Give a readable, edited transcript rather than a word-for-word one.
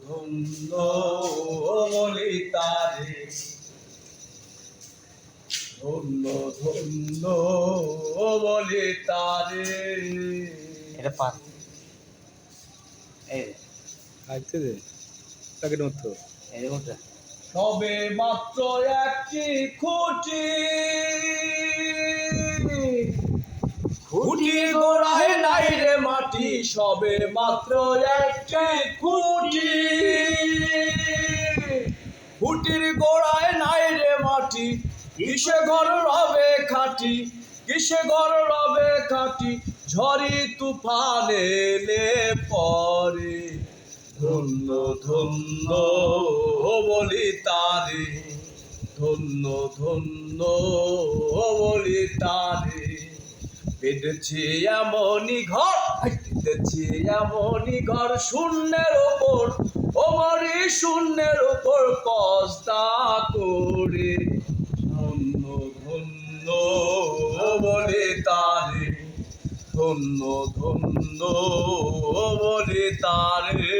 ধন্য বলি তারে, ধন্য ধন্য বলি তারে। এটা পার এই আইতে দে তাকে নতো এই কোনটা সবে মাত্র একটি খুঁটি, খুঁটি গোড়ায় নাই রে মাটি, সবে মাত্র একটি খুঁটি, খুঁটির গোড়ায় নাই রে মাটি, কিসে ঘর রবে খাটি, কিসে ঘর রবে খাটি, ঝড়ি তুফান এলে পরে। ধন্য ধন্য বলি তারে, ধন্য ধন্য বলি তারে। বেঁধেছি এমনই ঘর, বেঁধেছি এমনই ঘর শূন্যের ওপর, ওমরি শূন্যের ওপর কস্তা করে। ধন্য ধন্য বলি তারে, ধন্য ধন্য বলি তারে।